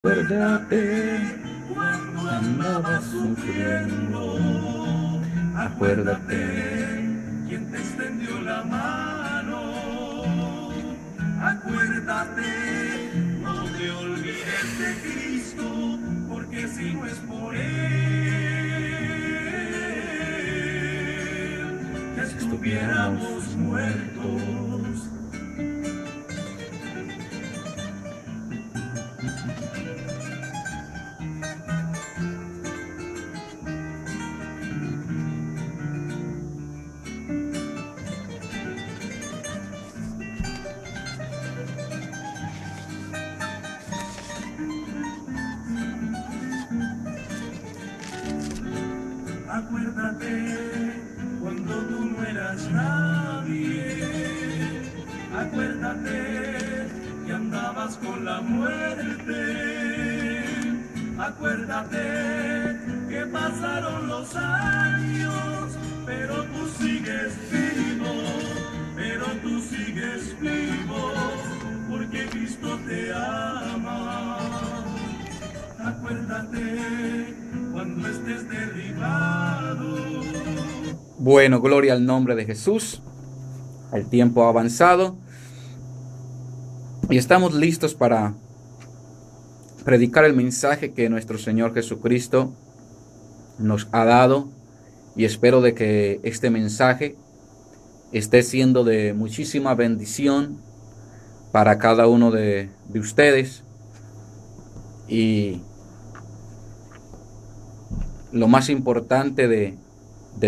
Acuérdate cuando andabas sufriendo. Acuérdate quien te extendió la mano. Acuérdate, no te olvides de Cristo, porque si no es por Él, estuviéramos muertos. Acuérdate cuando tú no eras nadie. Acuérdate que andabas con la muerte. Acuérdate que pasaron los años, pero tú sigues vivo, pero tú sigues vivo, porque Cristo te ama. Acuérdate cuando estés derribado. Bueno, gloria al nombre de Jesús. El tiempo ha avanzado y estamos listos para predicar el mensaje que nuestro Señor Jesucristo nos ha dado, y espero de que este mensaje esté siendo de muchísima bendición para cada uno de ustedes. Y lo más importante de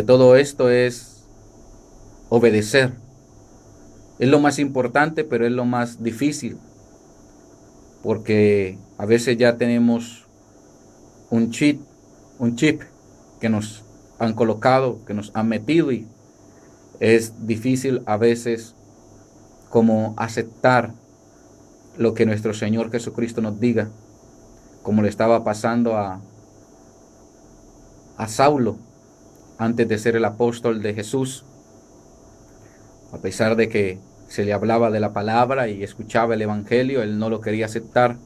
todo esto es obedecer. Es lo más importante, pero es lo más difícil, porque a veces ya tenemos un chip que nos han colocado, que nos han metido, y es difícil a veces como aceptar lo que nuestro Señor Jesucristo nos diga, como le estaba pasando a Saulo antes de ser el apóstol de Jesús. A pesar de que se le hablaba de la palabra y escuchaba el evangelio, él no lo quería aceptar,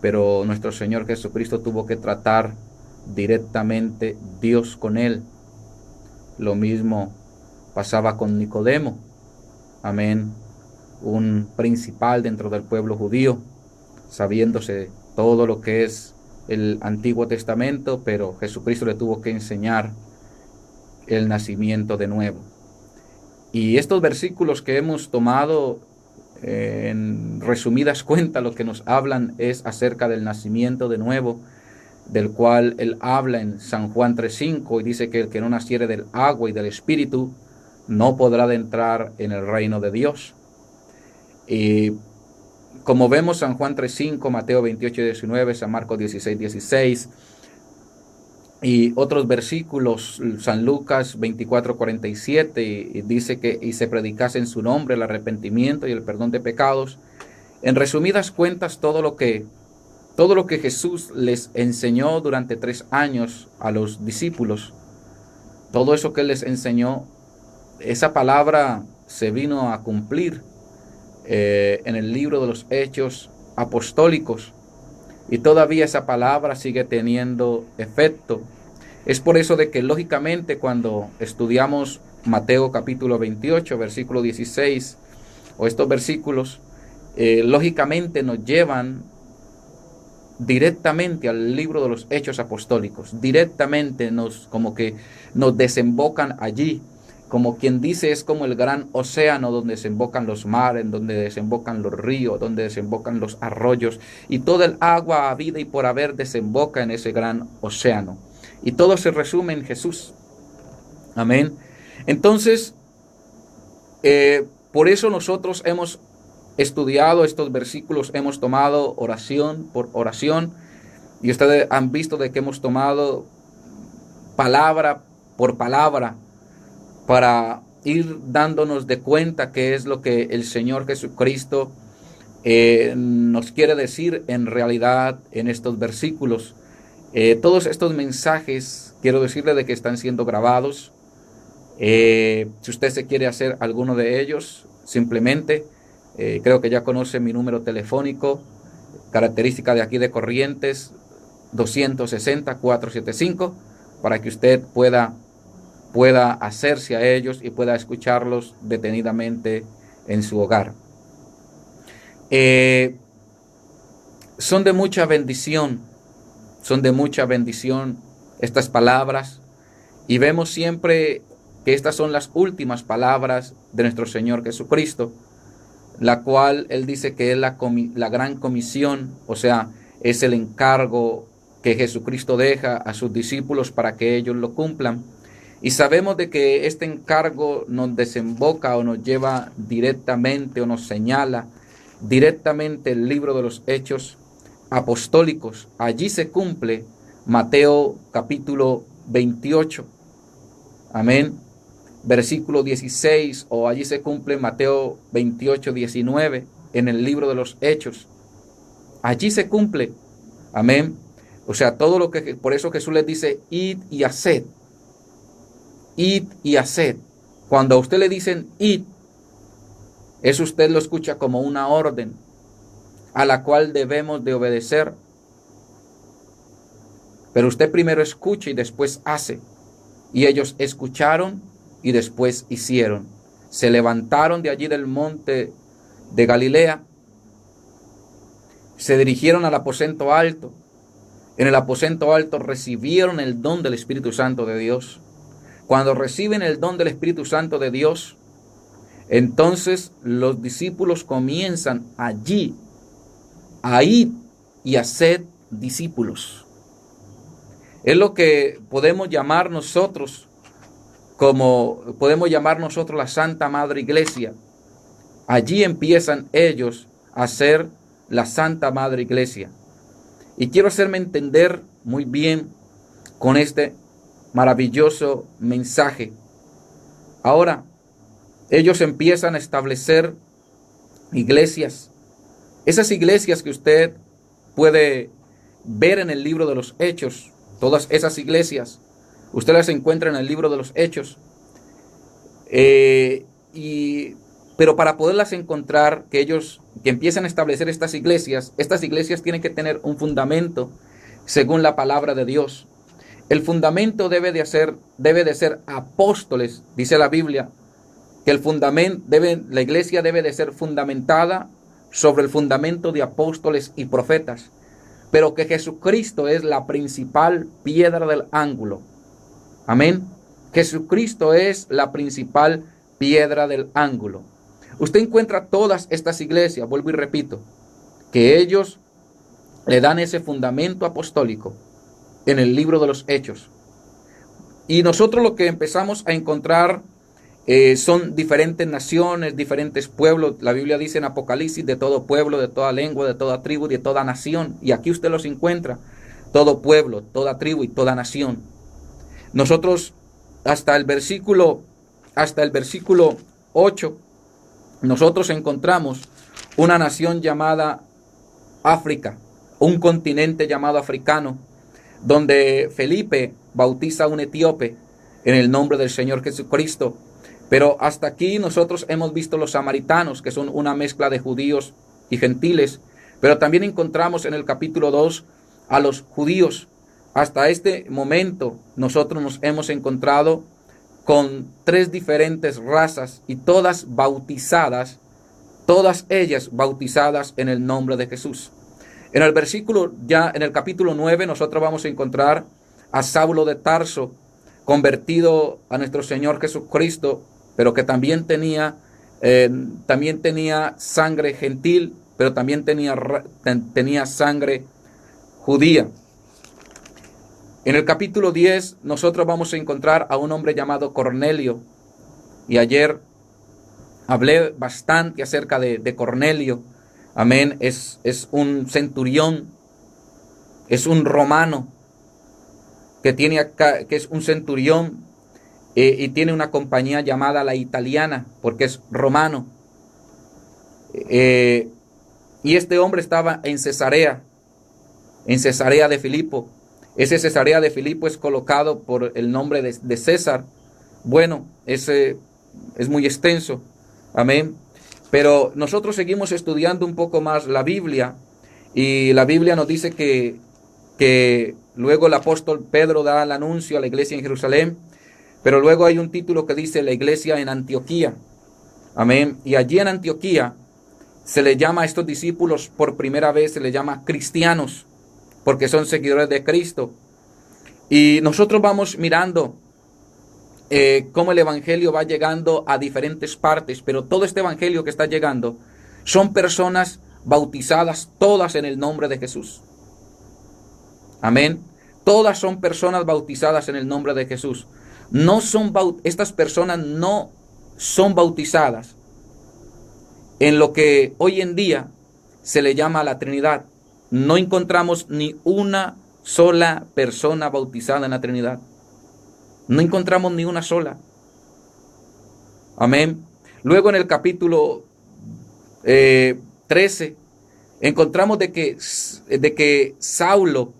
pero nuestro Señor Jesucristo tuvo que tratar directamente Dios con él. Lo mismo pasaba con Nicodemo, amén, un principal dentro del pueblo judío, sabiéndose todo lo que es el Antiguo Testamento, pero Jesucristo le tuvo que enseñar el nacimiento de nuevo. Y estos versículos que hemos tomado, en resumidas cuentas, lo que nos hablan es acerca del nacimiento de nuevo, del cual él habla en San Juan 3:5, y dice que el que no naciere del agua y del Espíritu no podrá entrar en el reino de Dios. Y como vemos, San Juan 3:5, Mateo 28:19, San Marcos 16:16, y otros versículos, San Lucas 24:47, y dice que y se predicase en su nombre el arrepentimiento y el perdón de pecados. En resumidas cuentas, todo lo que Jesús les enseñó durante 3 años a los discípulos, todo eso que él les enseñó, esa palabra se vino a cumplir en el libro de los Hechos Apostólicos, y todavía esa palabra sigue teniendo efecto. Es por eso de que lógicamente cuando estudiamos Mateo capítulo 28, versículo 16, o estos versículos, lógicamente nos llevan directamente al libro de los Hechos Apostólicos, directamente como que nos desembocan allí. Como quien dice, es como el gran océano donde desembocan los mares, donde desembocan los ríos, donde desembocan los arroyos, y toda el agua habida y por haber desemboca en ese gran océano. Y todo se resume en Jesús. Amén. Entonces, por eso nosotros hemos estudiado estos versículos, hemos tomado oración por oración, y ustedes han visto de que hemos tomado palabra por palabra, para ir dándonos de cuenta qué es lo que el Señor Jesucristo nos quiere decir en realidad en estos versículos. Todos estos mensajes, quiero decirle de que están siendo grabados. Si usted se quiere hacer alguno de ellos, simplemente, creo que ya conoce mi número telefónico, característica de aquí de Corrientes 260-475, para que usted pueda hacerse a ellos y pueda escucharlos detenidamente en su hogar. Son de mucha bendición estas palabras, y vemos siempre que estas son las últimas palabras de nuestro Señor Jesucristo, la cual Él dice que es la gran comisión, o sea, es el encargo que Jesucristo deja a sus discípulos para que ellos lo cumplan. Y sabemos de que este encargo nos desemboca o nos lleva directamente o nos señala directamente el libro de los Hechos Apostólicos. Allí se cumple Mateo capítulo 28. Amén. Versículo 16, o allí se cumple Mateo 28, 19, en el libro de los Hechos. Allí se cumple. Amén. O sea, todo lo que, por eso Jesús les dice, id y haced. Id y haced. Cuando a usted le dicen id, eso usted lo escucha como una orden a la cual debemos de obedecer. Pero usted primero escucha y después hace. Y ellos escucharon y después hicieron. Se levantaron de allí del monte de Galilea, se dirigieron al aposento alto. En el aposento alto recibieron el don del Espíritu Santo de Dios. Cuando reciben el don del Espíritu Santo de Dios, entonces los discípulos comienzan allí a ir y a ser discípulos. Es lo que podemos llamar nosotros la Santa Madre Iglesia. Allí empiezan ellos a ser la Santa Madre Iglesia. Y quiero hacerme entender muy bien con este maravilloso mensaje. Ahora, ellos empiezan a establecer iglesias. Esas iglesias que usted puede ver en el libro de los Hechos, todas esas iglesias, usted las encuentra en el libro de los Hechos. Pero para poderlas encontrar, que empiezan a establecer estas iglesias tienen que tener un fundamento según la palabra de Dios. El fundamento debe de ser apóstoles, dice la Biblia, que la iglesia debe de ser fundamentada sobre el fundamento de apóstoles y profetas, pero que Jesucristo es la principal piedra del ángulo. Amén. Jesucristo es la principal piedra del ángulo. Usted encuentra todas estas iglesias, vuelvo y repito, que ellos le dan ese fundamento apostólico en el libro de los Hechos. Y nosotros lo que empezamos a encontrar son diferentes naciones, diferentes pueblos. La Biblia dice en Apocalipsis, de todo pueblo, de toda lengua, de toda tribu, de toda nación. Y aquí usted los encuentra, todo pueblo, toda tribu y toda nación. Nosotros hasta el versículo 8, nosotros encontramos una nación llamada África, un continente llamado africano, donde Felipe bautiza a un etíope en el nombre del Señor Jesucristo. Pero hasta aquí nosotros hemos visto los samaritanos, que son una mezcla de judíos y gentiles. Pero también encontramos en el capítulo 2 a los judíos. Hasta este momento nosotros nos hemos encontrado con 3 diferentes razas y todas ellas bautizadas en el nombre de Jesús. En el capítulo 9 nosotros vamos a encontrar a Saulo de Tarso, convertido a nuestro Señor Jesucristo, pero que también tenía sangre gentil, pero también tenía sangre judía. En el capítulo 10 nosotros vamos a encontrar a un hombre llamado Cornelio. Y ayer hablé bastante acerca de Cornelio. Amén. Es un centurión, es un romano que es un centurión y tiene una compañía llamada la Italiana, porque es romano. Y este hombre estaba en Cesarea de Filipo. Ese Cesarea de Filipo es colocado por el nombre de César. Bueno, ese es muy extenso. Amén. Pero nosotros seguimos estudiando un poco más la Biblia Y la Biblia nos dice que luego el apóstol Pedro da el anuncio a la iglesia en Jerusalén, pero luego hay un título que dice la iglesia en Antioquía. Amén. Y allí en Antioquía se le llama a estos discípulos por primera vez, se le llama cristianos, porque son seguidores de Cristo. Y nosotros vamos mirando cómo el evangelio va llegando a diferentes partes, pero todo este evangelio que está llegando son personas bautizadas todas en el nombre de Jesús. Amén. Todas son personas bautizadas en el nombre de Jesús. Estas personas no son bautizadas en lo que hoy en día se le llama la Trinidad. No encontramos ni una sola persona bautizada en la Trinidad. No encontramos ni una sola. Amén. Luego en el capítulo 13 encontramos de que Saulo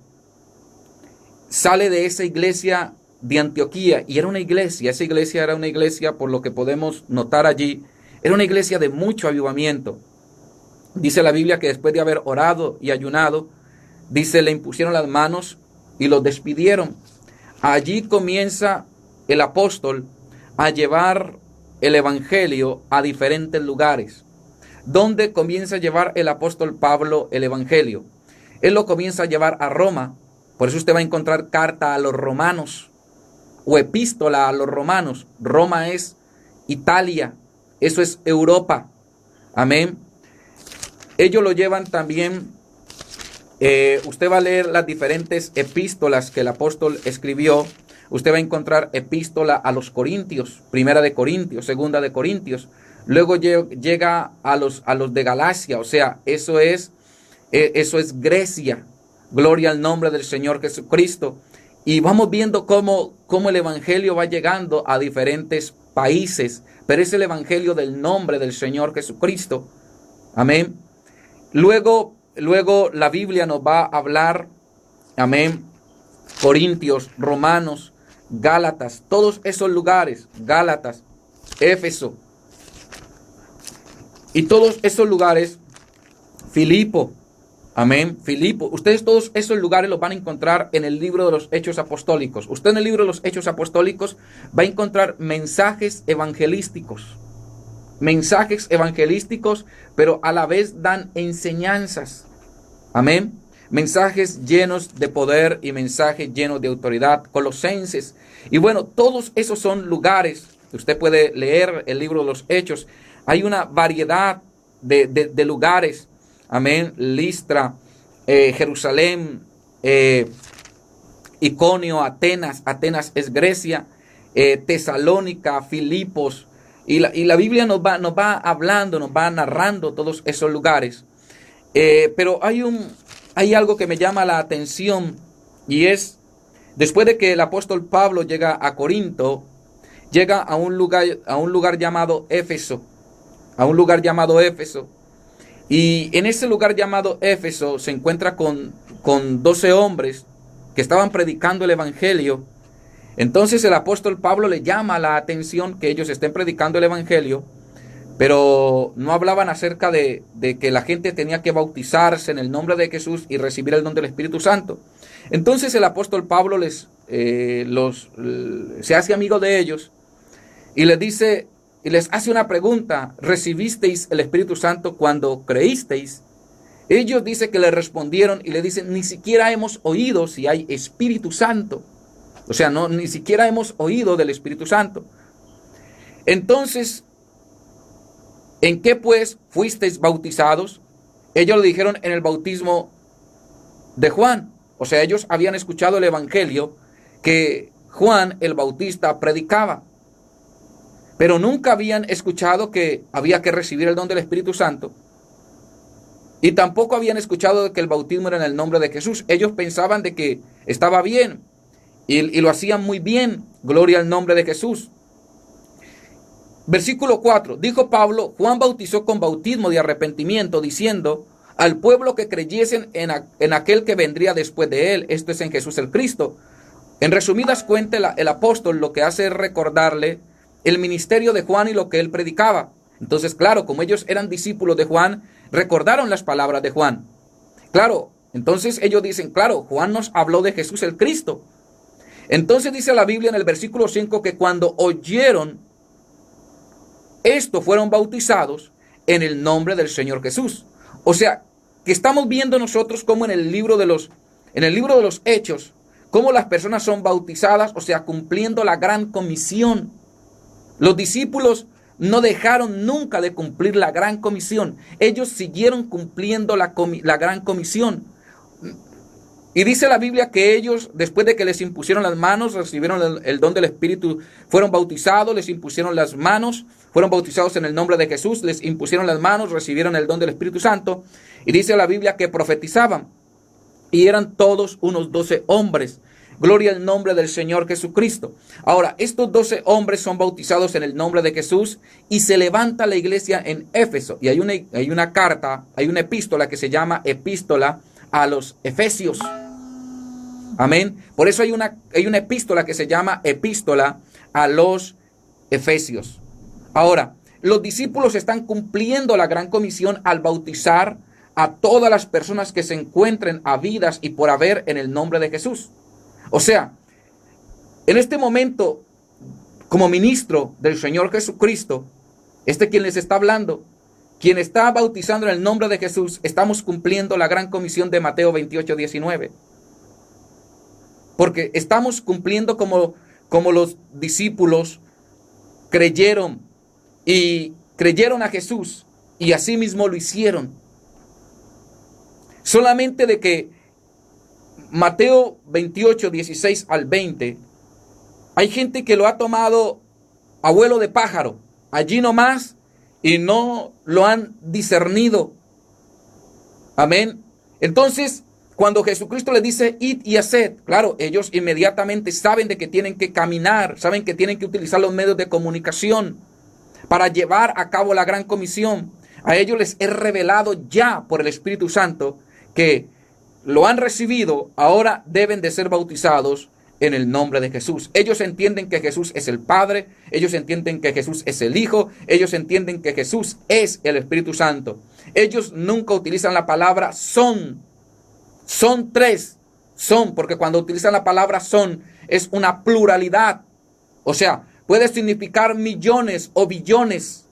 sale de esa iglesia de Antioquía, y esa iglesia era una iglesia, por lo que podemos notar allí, era una iglesia de mucho avivamiento. Dice la Biblia que después de haber orado y ayunado, dice, le impusieron las manos y los despidieron. Allí comienza el apóstol a llevar el evangelio a diferentes lugares. ¿Dónde comienza a llevar el apóstol Pablo el evangelio? Él lo comienza a llevar a Roma. Por eso usted va a encontrar carta a los romanos o epístola a los romanos. Roma es Italia, eso es Europa. Amén. Ellos lo llevan también. Usted va a leer las diferentes epístolas que el apóstol escribió. Usted va a encontrar epístola a los Corintios, primera de Corintios, segunda de Corintios. Luego llega a los de Galacia, o sea, eso es Grecia. Gloria al nombre del Señor Jesucristo. Y vamos viendo cómo el evangelio va llegando a diferentes países, pero es el evangelio del nombre del Señor Jesucristo. Amén. Luego la Biblia nos va a hablar, amén, Corintios, Romanos, Gálatas, todos esos lugares, Gálatas, Éfeso, y todos esos lugares, Filipo, amén, Filipo. Ustedes todos esos lugares los van a encontrar en el libro de los Hechos Apostólicos. Usted en el libro de los Hechos Apostólicos va a encontrar mensajes evangelísticos, pero a la vez dan enseñanzas. Amén. Mensajes llenos de poder y mensajes llenos de autoridad. Colosenses. Y bueno, todos esos son lugares. Usted puede leer el libro de los Hechos. Hay una variedad de lugares. Amén. Listra, Jerusalén, Iconio, Atenas. Atenas es Grecia. Tesalónica, Filipos. Y la Biblia nos va hablando, nos va narrando todos esos lugares. Pero hay algo que me llama la atención, y es, después de que el apóstol Pablo llega a Corinto, llega a un lugar llamado Éfeso, y en ese lugar llamado Éfeso se encuentra con 12 hombres que estaban predicando el evangelio. Entonces el apóstol Pablo le llama la atención que ellos estén predicando el evangelio, pero no hablaban acerca de que la gente tenía que bautizarse en el nombre de Jesús y recibir el don del Espíritu Santo. Entonces el apóstol Pablo se hace amigo de ellos y les dice, y les hace una pregunta: ¿recibisteis el Espíritu Santo cuando creísteis? Ellos dicen que le respondieron y le dicen: ni siquiera hemos oído si hay Espíritu Santo. O sea, ni siquiera hemos oído del Espíritu Santo. Entonces, ¿en qué pues fuisteis bautizados? Ellos le dijeron: en el bautismo de Juan. O sea, ellos habían escuchado el evangelio que Juan el Bautista predicaba, pero nunca habían escuchado que había que recibir el don del Espíritu Santo, y tampoco habían escuchado de que el bautismo era en el nombre de Jesús. Ellos pensaban de que estaba bien y lo hacían muy bien. Gloria al nombre de Jesús. Versículo 4. Dijo Pablo: Juan bautizó con bautismo de arrepentimiento, diciendo al pueblo que creyesen en aquel que vendría después de él, esto es, en Jesús el Cristo. En resumidas cuentas, el apóstol lo que hace es recordarle el ministerio de Juan y lo que él predicaba. Entonces, claro, como ellos eran discípulos de Juan, recordaron las palabras de Juan. Claro, entonces ellos dicen, claro, Juan nos habló de Jesús el Cristo. Entonces dice la Biblia en el versículo 5 que cuando oyeron esto fueron bautizados en el nombre del Señor Jesús. O sea, que estamos viendo nosotros como en el libro de los Hechos, cómo las personas son bautizadas, o sea, cumpliendo la gran comisión. Los discípulos no dejaron nunca de cumplir la gran comisión. Ellos siguieron cumpliendo la gran comisión. Y dice la Biblia que ellos, después de que les impusieron las manos, recibieron el don del Espíritu, fueron bautizados, les impusieron las manos, fueron bautizados en el nombre de Jesús, les impusieron las manos, recibieron el don del Espíritu Santo. Y dice la Biblia que profetizaban. Y eran todos unos 12 hombres. Gloria al nombre del Señor Jesucristo. Ahora, estos 12 hombres son bautizados en el nombre de Jesús y se levanta la iglesia en Éfeso. Y hay una carta, hay una epístola que se llama Epístola a los Efesios. Amén. Por eso hay una epístola que se llama Epístola a los Efesios. Ahora, los discípulos están cumpliendo la gran comisión al bautizar a todas las personas que se encuentren habidas y por haber en el nombre de Jesús. O sea, en este momento, como ministro del Señor Jesucristo, quien les está hablando, quien está bautizando en el nombre de Jesús, estamos cumpliendo la gran comisión de Mateo 28:19. Porque estamos cumpliendo como los discípulos creyeron a Jesús y así mismo lo hicieron. Solamente de que Mateo 28:16 al 20, hay gente que lo ha tomado a vuelo de pájaro, allí nomás, y no lo han discernido. Amén. Entonces, cuando Jesucristo les dice, id y haced, claro, ellos inmediatamente saben de que tienen que caminar, saben que tienen que utilizar los medios de comunicación para llevar a cabo la gran comisión. A ellos les es revelado ya por el Espíritu Santo que lo han recibido, ahora deben de ser bautizados en el nombre de Jesús. Ellos entienden que Jesús es el Padre, ellos entienden que Jesús es el Hijo, ellos entienden que Jesús es el Espíritu Santo. Ellos nunca utilizan la palabra son tres, porque cuando utilizan la palabra son, es una pluralidad. O sea, puede significar millones o billones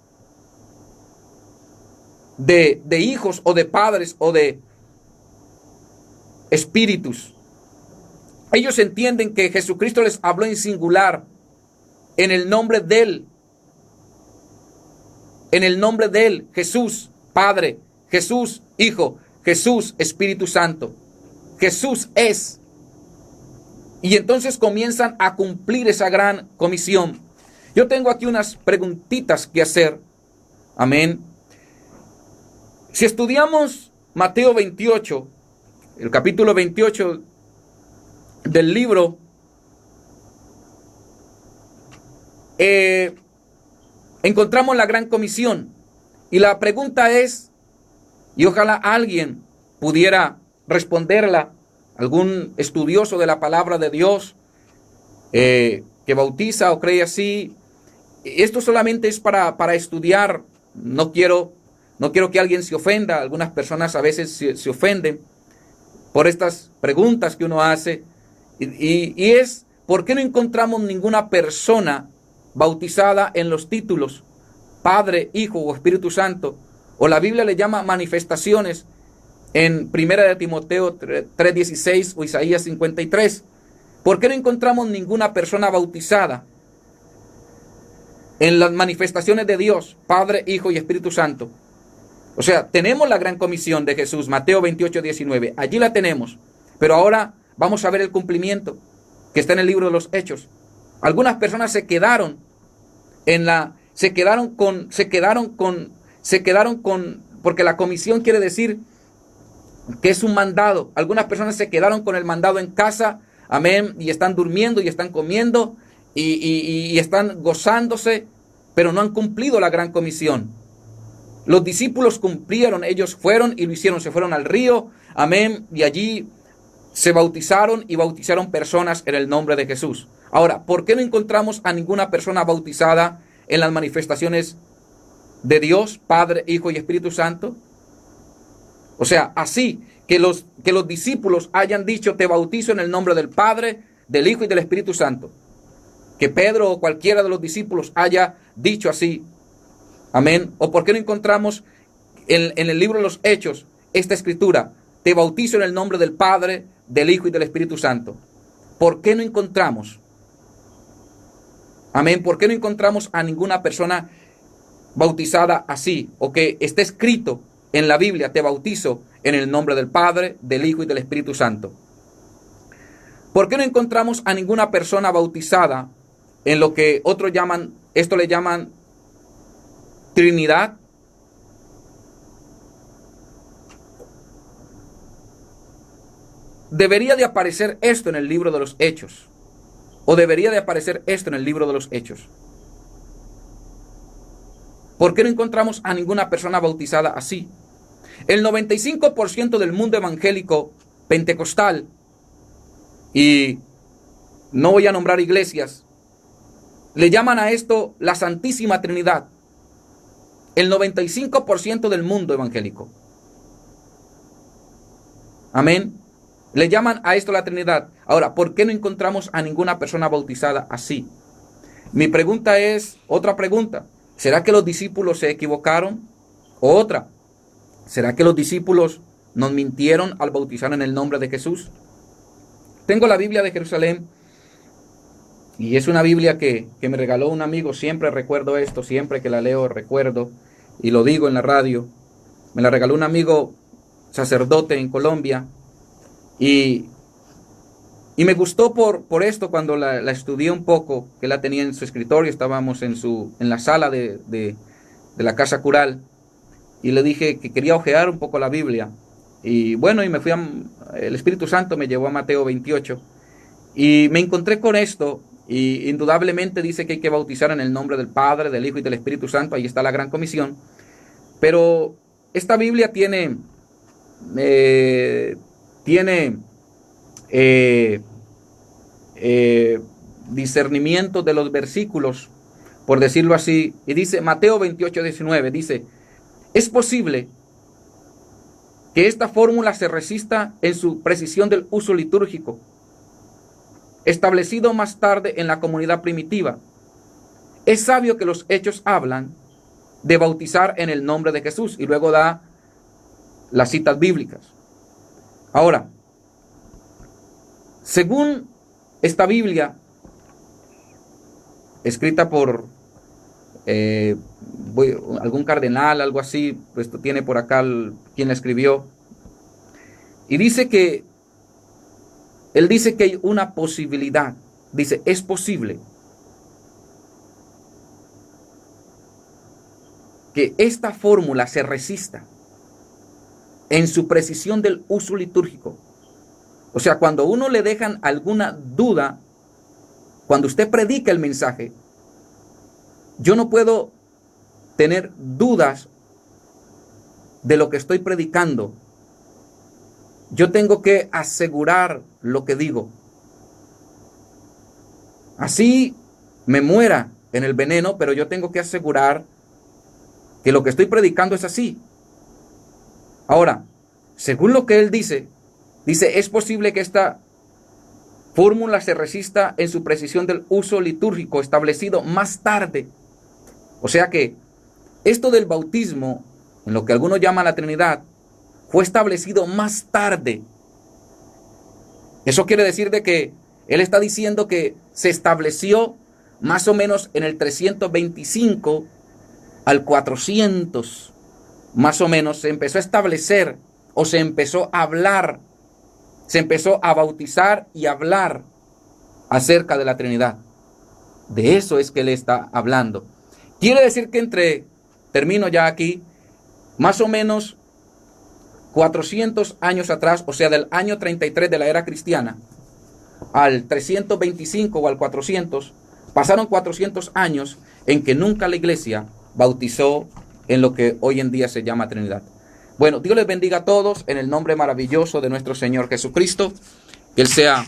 de hijos o de padres o de espíritus. Ellos entienden que Jesucristo les habló en singular, en el nombre de Él, Jesús, Padre, Jesús, Hijo, Jesús, Espíritu Santo. Jesús es. Y entonces comienzan a cumplir esa gran comisión. Yo tengo aquí unas preguntitas que hacer. Amén. Si estudiamos Mateo 28, el capítulo 28 del libro, encontramos la gran comisión. Y la pregunta es, y ojalá alguien pudiera responderla, algún estudioso de la palabra de Dios que bautiza o cree así. Esto solamente es para estudiar. No quiero que alguien se ofenda. Algunas personas a veces se ofenden por estas preguntas que uno hace. Y es, ¿por qué no encontramos ninguna persona bautizada en los títulos Padre, Hijo o Espíritu Santo? O la Biblia le llama manifestaciones en 1 de Timoteo 3:16 o Isaías 53. ¿Por qué no encontramos ninguna persona bautizada en las manifestaciones de Dios, Padre, Hijo y Espíritu Santo? O sea, tenemos la gran comisión de Jesús, Mateo 28:19. Allí la tenemos. Pero ahora vamos a ver el cumplimiento que está en el libro de los Hechos. Algunas personas se quedaron porque la comisión quiere decir que es un mandado. Algunas personas se quedaron con el mandado en casa, amén, y están durmiendo y están comiendo y están gozándose, pero no han cumplido la gran comisión. Los discípulos cumplieron, ellos fueron y lo hicieron, se fueron al río, amén, y allí se bautizaron y bautizaron personas en el nombre de Jesús. Ahora, ¿por qué no encontramos a ninguna persona bautizada en las manifestaciones de Dios, Padre, Hijo y Espíritu Santo? O sea, así que los discípulos hayan dicho: te bautizo en el nombre del Padre, del Hijo y del Espíritu Santo. Que Pedro o cualquiera de los discípulos haya dicho así. Amén. ¿O por qué no encontramos en el libro de los Hechos esta escritura: te bautizo en el nombre del Padre, del Hijo y del Espíritu Santo? ¿Por qué no encontramos? Amén. ¿Por qué no encontramos a ninguna persona bautizada así? O que esté escrito en la Biblia: te bautizo en el nombre del Padre, del Hijo y del Espíritu Santo. ¿Por qué no encontramos a ninguna persona bautizada en lo que otros llaman, esto le llaman Trinidad? Debería de aparecer esto en el libro de los Hechos. O debería de aparecer esto en el libro de los Hechos. ¿Por qué no encontramos a ninguna persona bautizada así? El 95% del mundo evangélico pentecostal, y no voy a nombrar iglesias, le llaman a esto la Santísima Trinidad. El 95% del mundo evangélico. Amén. Le llaman a esto la Trinidad. Ahora, ¿por qué no encontramos a ninguna persona bautizada así? Mi pregunta es, otra pregunta: ¿será que los discípulos se equivocaron? Otra: ¿será que los discípulos nos mintieron al bautizar en el nombre de Jesús? Tengo la Biblia de Jerusalén, y es una Biblia que me regaló un amigo. Siempre recuerdo esto, siempre que la leo recuerdo, y lo digo en la radio. Me la regaló un amigo sacerdote en Colombia, y me gustó por esto. Cuando la estudié un poco, que la tenía en su escritorio, estábamos en la sala de la casa cural, y le dije que quería hojear un poco la Biblia. Y bueno, y me fui el Espíritu Santo me llevó a Mateo 28, y me encontré con esto. Y indudablemente dice que hay que bautizar en el nombre del Padre, del Hijo y del Espíritu Santo. Ahí está la gran comisión. Pero esta Biblia tiene discernimiento de los versículos, por decirlo así. Y dice Mateo 28, 19, dice: es posible que esta fórmula se resista en su precisión del uso litúrgico, establecido más tarde en la comunidad primitiva. Es sabio que los hechos hablan de bautizar en el nombre de Jesús, y luego da las citas bíblicas. Ahora, según esta Biblia, escrita por algún cardenal, algo así, pues tiene por acá quien la escribió, y dice que él dice que hay una posibilidad. Dice: es posible que esta fórmula se resista en su precisión del uso litúrgico. O sea, cuando uno le dejan alguna duda, cuando usted predica el mensaje, yo no puedo tener dudas de lo que estoy predicando. Yo tengo que asegurar lo que digo. Así me muera en el veneno, pero yo tengo que asegurar que lo que estoy predicando es así. Ahora, según lo que él dice, es posible que esta fórmula se resista en su precisión del uso litúrgico establecido más tarde. O sea que esto del bautismo, en lo que algunos llaman la Trinidad, fue establecido más tarde. Eso quiere decir de que él está diciendo que se estableció más o menos en el 325 al 400, más o menos, se empezó a establecer, o se empezó a hablar, se empezó a bautizar y hablar acerca de la Trinidad. De eso es que él está hablando. Quiere decir que termino ya aquí, más o menos 400 años atrás, o sea, del año 33 de la era cristiana al 325 o al 400, pasaron 400 años en que nunca la iglesia bautizó en lo que hoy en día se llama Trinidad. Bueno, Dios les bendiga a todos en el nombre maravilloso de nuestro Señor Jesucristo. Que Él sea